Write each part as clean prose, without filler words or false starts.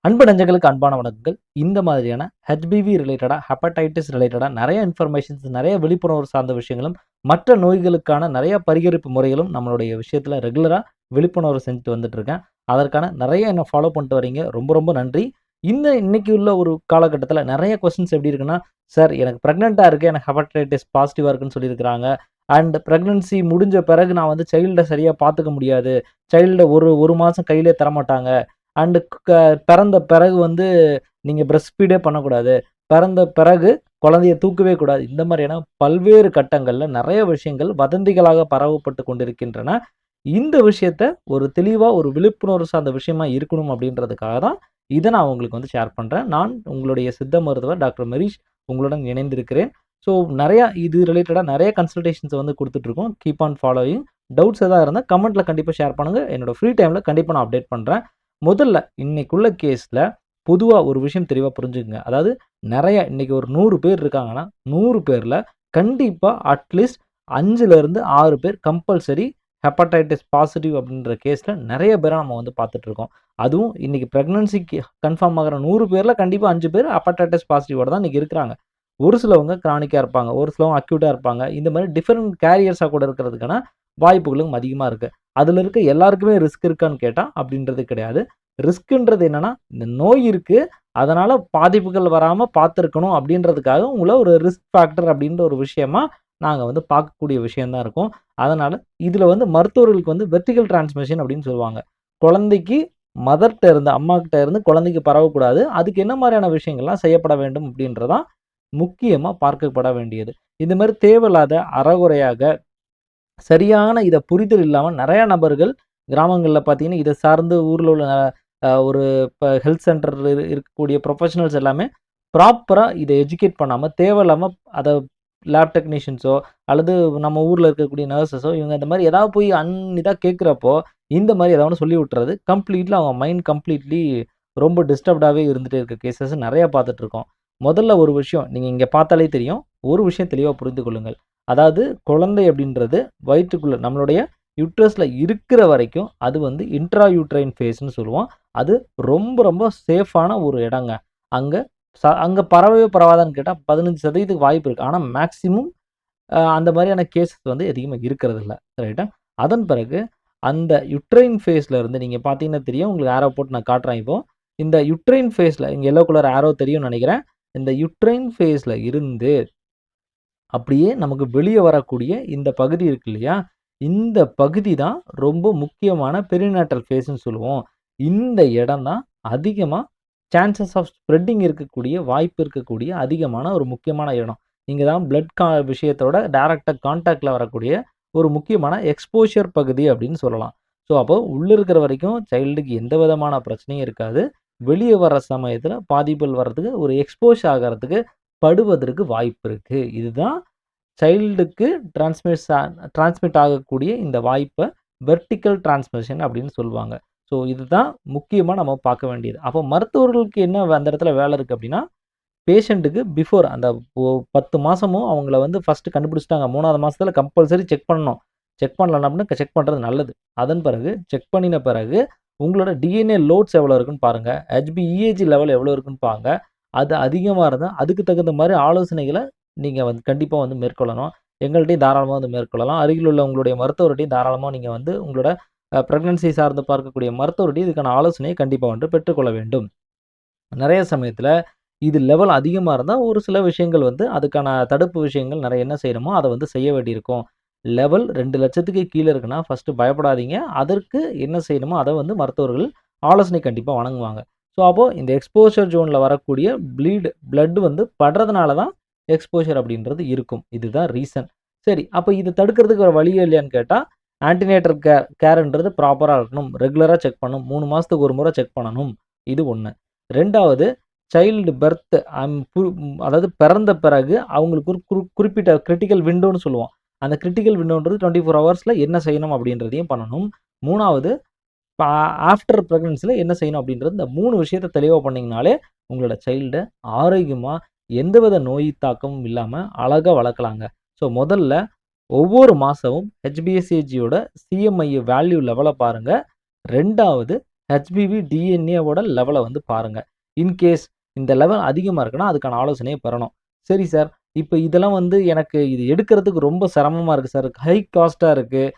அன்பு நெஞ்சங்களுக்கு அன்பான வணக்கங்கள். இந்த மாதிரியான ஹெச்பிவி ரிலேட்டடா, ஹெப்படைட்டிஸ் ரிலேட்டடா நெறைய இன்ஃபர்மேஷன்ஸ், நெறைய விழிப்புணர்வு சார்ந்த விஷயங்களும், மற்ற நோய்களுக்கான நெறைய பரிகரிப்பு முறைகளும் நம்மளுடைய விஷயத்துல ரெகுலரா விழிப்புணர்வு செஞ்சுட்டு வந்துட்டுருக்கேன். அதற்கான நெறைய என்ன ஃபாலோ பண்ணிட்டு வரீங்க. ரொம்ப ரொம்ப நன்றி. இன்னைக்கு உள்ள ஒரு காலகட்டத்தில நெறைய கொஸ்டின்ஸ் எப்படி இருக்குன்னா, "சார் எனக்கு பிரெக்னன்ட்டா இருக்கேன். எனக்கு ஹெப்படைட்டிஸ் பாசிட்டிவா இருக்குன்னு சொல்லியிருக்கிறாங்க. அண்ட் பிரெக்னன்சி முடிஞ்ச பிறகு நான் வந்து சைல்ட சரியா பார்த்துக்க முடியாது. சைல்ட ஒரு 1 மாசம் கையிலே தரமாட்டாங்க." அண்ட் பிறந்த பிறகு வந்து நீங்க பிரஸ்ட் ஃபீடே பண்ணக்கூடாது. பிறந்த பிறகு குழந்தைய தூக்கவே கூடாது. இந்த மாரியான பல்வேறு கட்டங்கள்ல நெறைய விஷயங்கள் வதந்திகளாக பரவப்பட்டு கொண்டிருக்கின்றன. இந்த விஷயத்த ஒரு தெளிவா ஒரு விழிப்புணர்வு சார்ந்த விஷயமா இருக்கணும் அப்படின்றதுக்காக தான், இத நான் உங்களுக்கு வந்து ஷேர் பண்றேன். நான் உங்களுடைய சித்த மருத்துவர் டாக்டர் மரீஷ் உங்களுடன் இணைந்திருக்கிறேன். ஸோ நெறைய இது ரிலேட்டடா நெறைய கன்சல்டேஷன்ஸ் வந்து குடுத்துட்டுருக்கோம். Keep on following. டவுட்ஸ் எதா இருந்தா கமெண்ட்ல கண்டிப்பா ஷேர் பண்ணுங்க. என்னோட ஃப்ரீ டைம்ல கண்டிப்பா நான் அப்டேட் பண்றேன். முதல்ல இன்னைக்குள்ள கேஸ்ல பொதுவா ஒரு விஷயம் தெளிவா புரிஞ்சுக்கங்க. அதாவது நெறைய இன்னைக்கு ஒரு 100 பேர் இருக்காங்கன்னா, 100 பேர்ல கண்டிப்பா அட்லீஸ்ட் 5லிருந்து 6 பேர் கம்பல்சரி ஹெப்படைட்டிஸ் பாசிட்டிவ் அப்படின்ற கேஸ்ல நெறைய பேர நம்ம வந்து பார்த்துட்டு இருக்கோம். அதுவும் இன்னைக்கு பிரெக்னன்சிக்கு கன்ஃபார்ம் ஆகுற 100 பேர்ல கண்டிப்பா 5 பேர் ஹெப்படைட்டிஸ் பாசிட்டிவோட தான் இன்னைக்கு இருக்கிறாங்க. ஒரு சிலவங்க கிரானிக்கா இருப்பாங்க. ஒரு சிலவங்க அக்யூட்டா இருப்பாங்க. இந்த மாரி டிஃபரண்ட் கேரியர்ஸா கூட இருக்கிறதுக்கான வாய்ப்புகளும் அதிகமா இருக்கு. அதுல இருக்க எல்லாருக்குமே ரிஸ்க் இருக்கான்னு கேட்டா, அப்படின்றது கிடையாது. ரிஸ்க்ன்றது என்னன்னா, இந்த நோய் இருக்கு. அதனால பாதிப்புகள் வராம பார்த்துருக்கணும் அப்படின்றதுக்காக உங்கள ஒரு ரிஸ்க் ஃபேக்டர் அப்படின்ற ஒரு விஷயமா நாங்க வந்து பார்க்கக்கூடிய விஷயம் தான் இருக்கும். அதனால இதுல வந்து மருத்துவர்களுக்கு வந்து வெர்டிகல் டிரான்ஸ்மிஷன் அப்படின்னு சொல்லுவாங்க. குழந்தைக்கு மதர்ட்ட இருந்து அம்மாகிட்ட இருந்து குழந்தைக்கு பரவக்கூடாது. அதுக்கு என்ன மாரியான விஷயங்கள்லாம் செய்யப்பட வேண்டும் அப்படின்றது தான் முக்கியமா பார்க்கப்பட வேண்டியது. இந்த மாரி தேவையில்லாத அறகுறையாக சரியான இத புரிதல் இல்லாம நெறைய நபர்கள் கிராமங்கள்ல பார்த்தீங்கன்னா, இத சார்ந்து ஊர்ல உள்ள ஒரு ஹெல்த் சென்டர்ல இருக்கக்கூடிய ப்ரொஃபஷனல்ஸ் எல்லாமே ப்ராப்பரா இத எஜுகேட் பண்ணாம, தேவையில்லாம அத லேப் டெக்னீஷியன்ஸோ அல்லது நம்ம ஊர்ல இருக்கக்கூடிய நர்ஸஸோ இவங்க இந்த மாரி ஏதாவது போய் இதா கேட்கிறப்போ, இந்த மாரி ஏதாவது ஒண்ணு சொல்லி விட்டுறது. கம்ப்ளீட்லி அவங்க மைண்ட் கம்ப்ளீட்லி ரொம்ப டிஸ்டர்ப்டாவே இருந்துட்டே இருக்க கேஸஸ் நெறைய பார்த்துட்டு இருக்கோம். முதல்ல ஒரு விஷயம் நீங்க இங்க பார்த்தாலே தெரியும். ஒரு விஷயம் தெளிவா புரிந்து கொள்ளுங்கள். அதாவது குழந்தை அப்படின்றது வயிற்றுக்குள்ள நம்மளுடைய யுட்ரஸ்ல இருக்கிற வரைக்கும் அது வந்து இன்ட்ரா யூட்ரைன் ஃபேஸ்ன்னு சொல்லுவோம். அது ரொம்ப ரொம்ப சேஃபான ஒரு இடங்க. அங்க அங்க பரவவே பரவாதான்னு கேட்டா 15% வாய்ப்பு இருக்கு. ஆனா மேக்ஸிமம் அந்த மாரியான கேஸஸ் வந்து அதிகமா இருக்கிறதில்ல. ரைட்டா? அதன் பிறகு அந்த யுட்ரைன் ஃபேஸ்ல இருந்து நீங்க பார்த்தீங்கன்னா தெரியும். உங்களுக்கு ஆரோ போட்டு நான் காட்டுறேன் இப்போ. இந்த யுட்ரைன் ஃபேஸ்ல இங்க எல்லோ கலர் ஆரோ தெரியும்னு நெனைக்கிறேன். இந்த யுட்ரைன் ஃபேஸ்ல இருந்து அப்படியே நமக்கு வெளிய வரக்கூடிய இந்த பகுதி இருக்கு இல்லையா? இந்த பகுதி தான் ரொம்ப முக்கியமான பெரிநாட்டல் ஃபேஸ்ன்னு சொல்லுவோம். இந்த இடம் தான் அதிகமா சான்சஸ் ஆஃப் ஸ்ப்ரெட்டிங் இருக்கக்கூடிய வாய்ப்பு இருக்கக்கூடிய அதிகமான ஒரு முக்கியமான இடம். இங்க தான் பிளட் விஷயத்தோட டைரக்ட்டா கான்டாக்ட்ல வரக்கூடிய ஒரு முக்கியமான எக்ஸ்போஷர் பகுதி அப்படின்னு சொல்லலாம். ஸோ, அப்போ உள்ள இருக்கிற வரைக்கும் சைல்டுக்கு எந்த விதமான பிரச்சனையும் இருக்காது. வெளிய வர்ற சமயத்தில பாதிப்புகள் வர்றதுக்கு ஒரு எக்ஸ்போஸ் ஆகறதுக்கு படுவதற்கு வாய்ப்பு இருக்கு. இதுதான் சைல்டுக்கு டிரான்ஸ்மிட் ஆகக்கூடிய இந்த வாய்ப்ப வெர்டிகல் டிரான்ஸ்மிஷன் அப்படின்னு சொல்லுவாங்க. ஸோ இதுதான் முக்கியமா நம்ம பார்க்க வேண்டியது. அப்போ மருத்துவர்களுக்கு என்ன அந்த இடத்துல வேலை இருக்கு அப்படின்னா, பேஷண்ட்டுக்கு பிஃபோர் அந்த 10 மாசமும் அவங்கள வந்து ஃபர்ஸ்ட்டு கண்டுபிடிச்சுட்டாங்க. 3வது மாசத்துல கம்பல்சரி செக் பண்ணணும். செக் பண்ணலனா அப்படின்னா செக் பண்றது நல்லது. அதன் பிறகு செக் பண்ணின பிறகு உங்களோட டிஎன்ஏ லோட்ஸ் எவ்வளோ இருக்குன்னு பாருங்க. HbEAg லெவல் எவ்வளோ இருக்குன்னு பாருங்க. அது அதிகமா இருந்தா அதுக்கு தகுந்த மாரி ஆலோசனைகள நீங்க வந்து கண்டிப்பா வந்து மேற்கொள்ளணும். எங்கள்ட்டயும் தாராளமா வந்து மேற்கொள்ளலாம். அருகில் உள்ள உங்களுடைய மருத்துவர்ட்டயும் தாராளமா நீங்க வந்து உங்களோட பிரெக்னன்சி சார்ந்து பார்க்கக்கூடிய மருத்துவர்ட்டயும் இதுக்கான ஆலோசனையை கண்டிப்பா வந்து பெற்றுக்கொள்ள வேண்டும். நெறைய சமயத்துல இது லெவல் அதிகமா இருந்தா, ஒரு சில விஷயங்கள் வந்து அதுக்கான தடுப்பு விஷயங்கள் நெறைய என்ன செய்யணுமோ, அத வந்து செய்ய வேண்டியிருக்கும். லெவல் 2,00,000க்கு கீழ இருக்குன்னா, ஃபர்ஸ்ட்டு பயப்படாதீங்க. அதற்கு என்ன செய்யணுமோ, அத வந்து மருத்துவர்கள் ஆலோசனை கண்டிப்பா வழங்குவாங்க. ஸோ, அப்போ இந்த எக்ஸ்போஷர் ஜோன்ல வரக்கூடிய பிளட் வந்து படுறதுனால தான் எக்ஸ்போஷர் அப்படின்றது இருக்கும். இதுதான் ரீசன். சரி, அப்ப இத தடுக்கிறதுக்கு வேற வழியே இல்லையான்னு கேட்டா, ஆன்டினேட்டல் கேர்ன்றது ப்ராப்பரா இருக்கணும். ரெகுலரா செக் பண்ணணும். 3 மாசத்துக்கு ஒரு முறை செக் பண்ணணும். இது 1. 2வது சைல்டு பெர்த் அதாவது பிறந்த பிறகு அவங்களுக்கு ஒரு குறிப்பிட்ட கிரிட்டிக்கல் விண்டோன்னு சொல்லுவோம். அந்த கிரிட்டிக்கல் விண்டோன்றது 24 ஹவர்ஸ்ல என்ன செய்யணும் அப்படின்றதையும் பண்ணணும். 3வது ப ஆஃப்டர் பிரெக்னன்சில என்ன செய்யணும் அப்படின்றது இந்த 3 விஷயத்த தெளிவா பண்ணீங்கனாலே, உங்களோட சைல்ட ஆரோக்கியமா எந்தவித நோய் தாக்கமும் இல்லாம அழகா வளர்க்கலாங்க. ஸோ முதல்ல ஒவ்வொரு மாசமும் HbSAgயோட CMI வேல்யூ லெவல பாருங்க. 2வது ஹெச்பிவி டிஎன்ஏவோட லெவலை வந்து பாருங்கள். இன்கேஸ் இந்த லெவல் அதிகமாக இருக்குன்னா அதுக்கான ஆலோசனையை பெறணும். சரி சார், இப்போ இதெல்லாம் வந்து எனக்கு இது எடுக்கிறதுக்கு ரொம்ப சிரமமாக இருக்குது சார், ஹை காஸ்ட்டாக இருக்குது,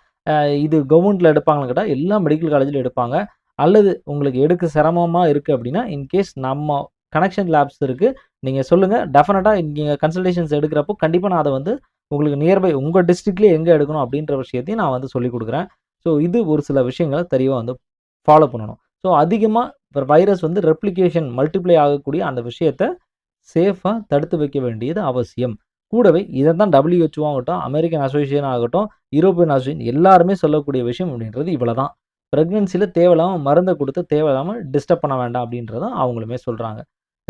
இது கவர்மெண்ட்டில் எடுப்பாங்கன்னு கேட்டால் எல்லா மெடிக்கல் காலேஜிலும் எடுப்பாங்க. அல்லது உங்களுக்கு எடுக்க சிரமமா இருக்கு அப்படின்னா, இன்கேஸ் நம்ம கனெக்ஷன் லேப்ஸ் இருக்கு. நீங்க சொல்லுங்க. டெஃபினட்டா நீங்க கன்சல்டேஷன்ஸ் எடுக்கிறப்போ கண்டிப்பா நான் அத வந்து உங்களுக்கு நியர்பை உங்க டிஸ்ட்ரிக்ட்லயே எங்க எடுக்கணும் அப்படின்ற விஷயத்தையும் நான் வந்து சொல்லிக் குடுக்குறேன். ஸோ இது ஒரு சில விஷயங்கள தெளிவா வந்து ஃபாலோ பண்ணணும். ஸோ அதிகமா வைரஸ் வந்து ரெப்ளிகேஷன் மல்டிப்ளை ஆகக்கூடிய அந்த விஷயத்த சேஃபா தடுத்து வைக்க வேண்டியது அவசியம். கூடவே இத தான் WHO ஆகட்டும், அமெரிக்கன் அசோசியேஷன் ஆகட்டும், யூரோப்பியன் அசோசியேஷன் எல்லாருமே சொல்லக்கூடிய விஷயம் அப்படின்றது இவ்வளதான். பிரெக்னன்சில தேவையில்லாம மருந்த குடுத்து தேவையில்லாம டிஸ்டர்ப் பண்ண வேண்டாம் அப்படின்றத அவங்களுமே சொல்றாங்க.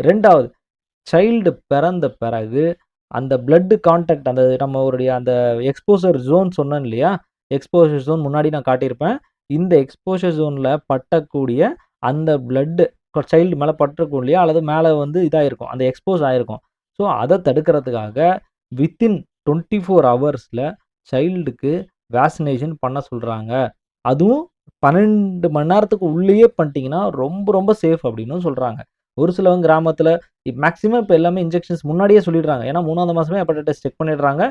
2வது சைல்டு பிறந்த பிறகு அந்த பிளட் கான்டாக்ட் அந்த நம்மளுடைய அந்த எக்ஸ்போஷர் ஜோன் சொன்னேன் இல்லையா? எக்ஸ்போஷர் ஜோன் முன்னாடி நான் காட்டியிருப்பேன். இந்த எக்ஸ்போஷர் ஜோன்ல பட்டக்கூடிய அந்த பிளட் சைல்டு மேல பட்டிருக்கும் இல்லையா? அல்லது மேல வந்து இதாயிருக்கும். அந்த எக்ஸ்போஸ் ஆயிருக்கும். ஸோ அத தடுக்கிறதுக்காக வித்தின் 24 ஹவர்ஸ்ல சைல்டுக்கு வேக்சினேஷன் பண்ண சொல்றாங்க. அதுவும் 12 மணி நேரத்துக்கு உள்ளேயே பண்ணிட்டீங்கன்னா ரொம்ப ரொம்ப சேஃப் அப்படின்னும் சொல்றாங்க. ஒரு சிலவங்க கிராமத்துல மேக்ஸிமம் இப்ப எல்லாமே இன்ஜெக்ஷன்ஸ் முன்னாடியே சொல்லிடுறாங்க. ஏன்னா 3வது மாசமே ஹெப்படைட்டிஸ் செக் பண்ணிடுறாங்க.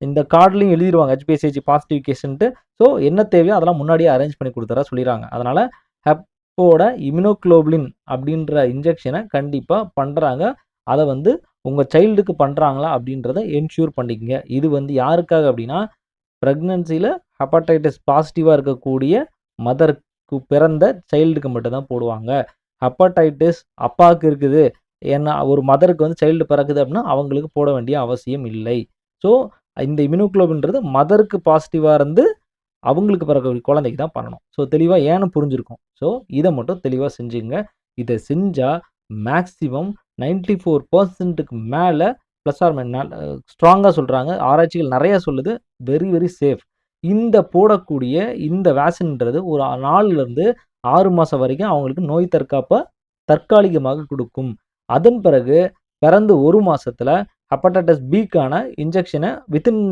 இந்த கார்ட்லயும் எழுதிருவாங்க HPSAG பாசிட்டிவ் கேஸ்ன்ட்டு. ஸோ என்ன தேவையோ அதெல்லாம் முன்னாடியே அரேஞ்ச் பண்ணி குடுத்துறதா சொல்லிடுறாங்க. அதனால ஹெப்போட இம்யூனோகுளோபுலின் அப்படின்ற இன்ஜெக்ஷன கண்டிப்பா பண்றாங்க. அத வந்து உங்க சைல்டுக்கு பண்றாங்களா அப்படின்றத என்ஷூர் பண்ணிக்கங்க. இது வந்து யாருக்காக அப்படின்னா, பிரெக்னன்சில ஹெப்படைட்டிஸ் பாசிட்டிவா இருக்கக்கூடிய மதருக்கு பிறந்த சைல்டுக்கு மட்டும் தான் போடுவாங்க. ஹெப்படைட்டிஸ் அப்பாவுக்கு இருக்குது, ஏன்னா ஒரு மதருக்கு வந்து சைல்டு பிறக்குது அப்படின்னா அவங்களுக்கு போட வேண்டிய அவசியம் இல்லை. ஸோ இந்த இம்யூனோகுளோபின்றது மதருக்கு பாசிட்டிவா இருந்து அவங்களுக்கு பிறக்கக்கூடிய குழந்தைக்கு தான் பண்ணணும். ஸோ தெளிவா ஏன்னு புரிஞ்சிருக்கும். ஸோ இத மட்டும் தெளிவா செஞ்சுங்க. இத செஞ்சா மேக்ஸிமம் 94%க்கு மேல பிளஸ் ஆர் மைனஸ் ஸ்ட்ராங்கா சொல்றாங்க. ஆராய்ச்சிகள் நெறைய சொல்லுது. Very very safe. இந்த போடக்கூடிய இந்த வேக்சின்ன்றது ஒரு 4லிருந்து 6 மாசம் வரைக்கும் அவங்களுக்கு நோய் தற்காலிகமாக குடுக்கும். அதன் பிறகு பிறந்து 1 மாசத்துல ஹெப்படைட்டிஸ் பிக்கான இன்ஜெக்ஷன வித்தின்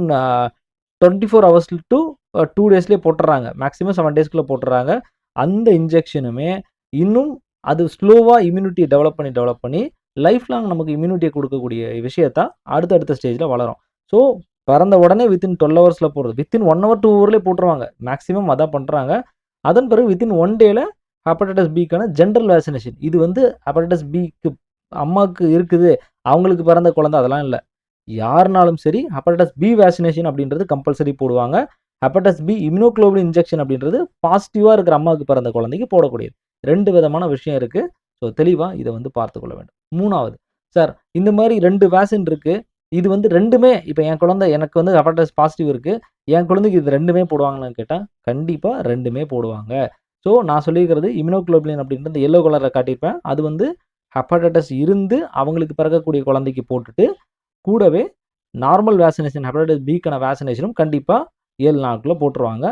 24 ஹவர்ஸ் டூ 2 டேஸ்லயே போட்டுர்றாங்க. மேக்ஸிமம் 7 டேஸ்க்குள்ள போட்டுர்றாங்க. அந்த இன்ஜெக்ஷனுமே இன்னும் அது ஸ்லோவா இம்யூனிட்டிய டெவலப் பண்ணி லைஃப் லாங் நமக்கு இம்யூனிட்டிய குடுக்கக்கூடிய விஷயத்த அடுத்த ஸ்டேஜ்ல வளரும். ஸோ பிறந்த உடனே வித்தின் 12 ஹவர்ஸ்ல போடுறது. வித்தின் 1 ஹவர் 2 ஹவர்லயே போட்டுருவாங்க. மேக்ஸிமம் அதான் பண்றாங்க. அதன் பிறகு வித்தின் 1 டேல ஹெப்படைட்டிஸ் பிக்கான ஜெனரல் வேக்சினேஷன். இது வந்து ஹெப்படைட்டிஸ் பிக்கு அம்மாக்கு இருக்குது, அவங்களுக்கு பிறந்த குழந்தை அதெல்லாம் இல்ல. யாருனாலும் சரி ஹெப்படைட்டிஸ் பி வேக்சினேஷன் அப்படின்றது கம்பல்சரி போடுவாங்க. ஹெப்படைட்டிஸ் பி இம்யூனோகுளோபுலின் இன்ஜெக்ஷன் அப்படின்றது பாசிட்டிவா இருக்கிற அம்மாவுக்கு பிறந்த குழந்தைக்கு போடக்கூடியது. 2 விதமான விஷயம் இருக்கு. ஸோ தெளிவா இத வந்து பார்த்துக் கொள்ள வேண்டும். 3வது, சார் இந்த மாரி 2 வேக்சின் இருக்கு. இது வந்து 2மே இப்ப என் குழந்தை எனக்கு வந்து ஹெப்படைட்டிஸ் பாசிட்டிவ் இருக்கு. என் குழந்தைக்கு இது 2மே போடுவாங்களான்னு கேட்டா, கண்டிப்பா 2மே போடுவாங்க. ஸோ நான் சொல்லியிருக்கிறது இம்யூனோகுளோபுலின் அப்படின்றது எல்லோ கலர்ல காட்டியிருப்பேன். அது வந்து ஹெப்படைட்டிஸ் இருந்து அவங்களுக்கு பிறக்கக்கூடிய குழந்தைக்கு போட்டுட்டு, கூடவே நார்மல் வேக்சினேஷன் ஹெப்படைட்டிஸ் பிக்கான வேக்சினேஷனும் கண்டிப்பா 7 நாளுக்குள்ள போட்டுருவாங்க.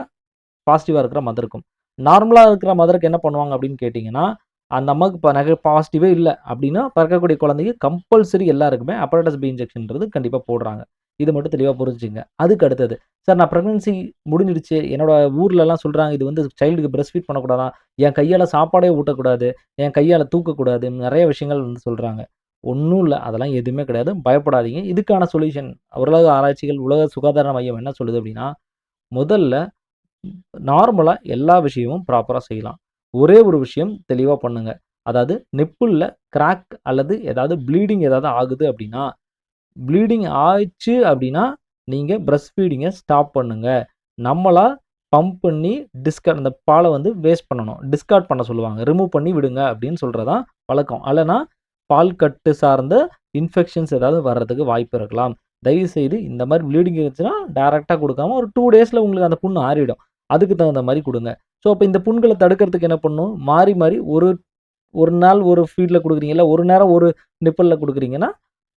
பாசிட்டிவா இருக்கிற மதருக்கும். நார்மலா இருக்கிற மதருக்கு என்ன பண்ணுவாங்க அப்படின்னு கேட்டீங்கன்னா, அந்த அம்மாவுக்கு பாசிட்டிவே இல்ல அப்படின்னா, பிறக்கக்கூடிய குழந்தைக்கு கம்பல்சரி எல்லாருக்குமே ஹெப்படைட்டிஸ் பி இன்ஜெக்ஷன்ன்றது கண்டிப்பா போடுறாங்க. இத மட்டும் தெளிவா புரிஞ்சுக்கங்க. அதுக்கு அடுத்தது, சார் நான் பிரெக்னன்சி முடிஞ்சிடுச்சு. என்னோட ஊர்லலாம் சொல்றாங்க, இது வந்து சைல்டுக்கு பிரஸ்ட் ஃபீட் பண்ணக்கூடாதாம். என் கையால சாப்பாடே ஊட்டக்கூடாது. என் கையால தூக்கக்கூடாது. நெறைய விஷயங்கள் வந்து சொல்றாங்க. ஒண்ணும் இல்ல. அதெல்லாம் எதுவுமே கிடையாது. பயப்படாதீங்க. இதுக்கான சொல்யூஷன் உலக ஆராய்ச்சிகள், உலக சுகாதார மையம் என்ன சொல்லுது அப்படின்னா, முதல்ல நார்மலா எல்லா விஷயமும் ப்ராப்பரா செய்யலாம். ஒரே ஒரு விஷயம் தெளிவா பண்ணுங்க. அதாவது நிப்பிள்ல கிராக் அல்லது ஏதாவது ப்ளீடிங் ஏதாவது ஆகுது அப்படின்னா, ப்ளீடிங் ஆயிடுச்சு அப்படின்னா, நீங்க பிரஸ்ட் ஃபீடிங்க ஸ்டாப் பண்ணுங்க. நம்மளா பம்ப் பண்ணி அந்த பால வந்து வேஸ்ட் பண்ணணும். டிஸ்கார்ட் பண்ண சொல்லுவாங்க. ரிமூவ் பண்ணி விடுங்க அப்படின்னு சொல்றது தான் வழக்கம். அல்லனா பால் கட்டு சார்ந்த இன்ஃபெக்ஷன்ஸ் ஏதாவது வர்றதுக்கு வாய்ப்பு இருக்கலாம். தயவுசெய்து இந்த மாரி ப்ளீடிங் இருந்துச்சுன்னா, டைரக்ட்டா குடுக்காம ஒரு 2 டேஸ்ல உங்களுக்கு அந்த புண்ணு ஆறிடும். அதுக்கு தகுந்த மாரி குடுங்க. ஸோ, அப்ப இந்த புண்கள தடுக்கிறதுக்கு என்ன பண்ணணும்? மாறி, மாறி ஒரு ஒரு நாள் ஒரு ஃபீட்ல குடுக்குறீங்க. இல்ல ஒரு நேரம் ஒரு நிப்பிள்ல குடுக்குறீங்கன்னா,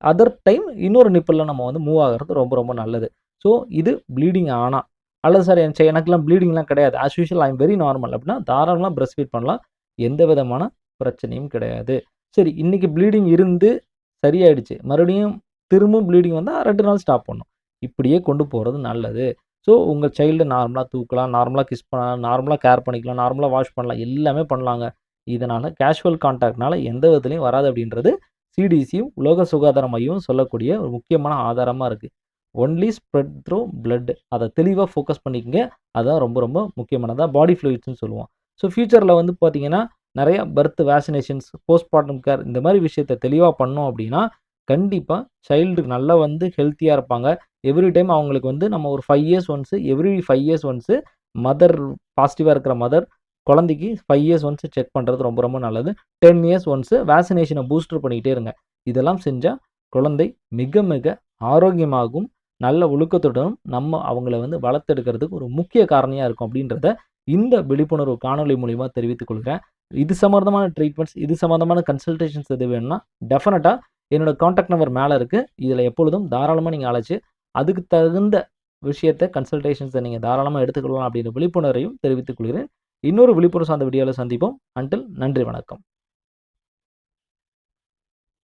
அதர் டைம் இன்னொரு நிப்பிள்ல நம்ம வந்து மூவ் ஆகுறது ரொம்ப, ரொம்ப நல்லது. ஸோ, இது ப்ளீடிங் ஆனா, அல்லது சார் எனக்கெல்லாம் ப்ளீடிங்லாம் கிடையாது. As usual I am very normal அப்படின்னா, தாராளமா பிரஸ்ட் ஃபீட் பண்ணலாம். எந்த விதமான பிரச்சனையும் கிடையாது. சரி, இன்னைக்கு ப்ளீடிங் இருந்து சரியாயிடுச்சு. மறுபடியும் திரும்பவும் ப்ளீடிங் வந்தா 2 நாள் ஸ்டாப் பண்ணணும். இப்படியே கொண்டு போறது நல்லது. ஸோ, உங்க சைல்ட நார்மலா தூக்கலாம், நார்மலா கிஸ் பண்ணலாம், நார்மலா கேர் பண்ணிக்கலாம், நார்மலா வாஷ் பண்ணலாம். எல்லாமே பண்ணலாங்க. இதனால கேஷுவல் கான்டாக்ட்னால எந்த விதத்துலயும் வராது அப்படின்றது சிடிசியும், உலக சுகாதார மையமும் சொல்லக்கூடிய ஒரு முக்கியமான ஆதாரமா இருக்கு. Only spread through blood. அத தெளிவா ஃபோக்கஸ் பண்ணிக்கங்க. அதான் ரொம்ப ரொம்ப முக்கியமானதா பாடி ஃப்ளூயிட்ஸ்ன்னு சொல்லுவோம். ஸோ ஃபியூச்சர்ல வந்து பார்த்தீங்கன்னா, நெறைய பர்த் வேக்சினேஷன்ஸ், போஸ்ட்பார்டம் கேர் இந்த மாரி விஷயத்த தெளிவா பண்ணோம் அப்படின்னா, கண்டிப்பா சைல்டு நல்லா வந்து ஹெல்த்தியா இருப்பாங்க. எவ்ரி டைம் அவங்களுக்கு வந்து நம்ம ஒரு 5 years once every 5 years once mother பாசிட்டிவா இருக்கிற மதர் குழந்தைக்கு 5 இயர்ஸ் ஒன்ஸ் செக் பண்றது ரொம்ப ரொம்ப நல்லது. 10 இயர்ஸ் ஒன்ஸ் வேக்சினேஷன பூஸ்டர் பண்ணிக்கிட்டே இருங்க. இதெல்லாம் செஞ்சா குழந்தை மிக மிக ஆரோக்கியமாகவும், நல்ல ஒழுக்கத்துடனும் நம்ம அவங்கள வந்து வளர்த்தெடுக்கிறதுக்கு ஒரு முக்கிய காரணியா இருக்கும் அப்படின்றத இந்த விழிப்புணர்வு காணொளி மூலியமா தெரிவித்துக் கொள்கிறேன். இது சம்மந்தமான ட்ரீட்மெண்ட்ஸ், இது சம்மந்தமான கன்சல்டேஷன்ஸ் எது வேணும்னா, டெஃபினட்டா என்னோட கான்டாக்ட் நம்பர் மேல இருக்கு. இதுல எப்பொழுதும் தாராளமா நீங்க அழைச்சு, அதுக்கு தகுந்த விஷயத்த கன்சல்டேஷன்ஸ நீங்க தாராளமா எடுத்துக்கொள்ளலாம் அப்படின்ற விழிப்புணர்வையும் தெரிவித்துக் கொள்கிறேன். இன்னொரு விழிப்புணர்வு சார்ந்த வீடியோல சந்திப்போம். அன்டில் நன்றி, வணக்கம்.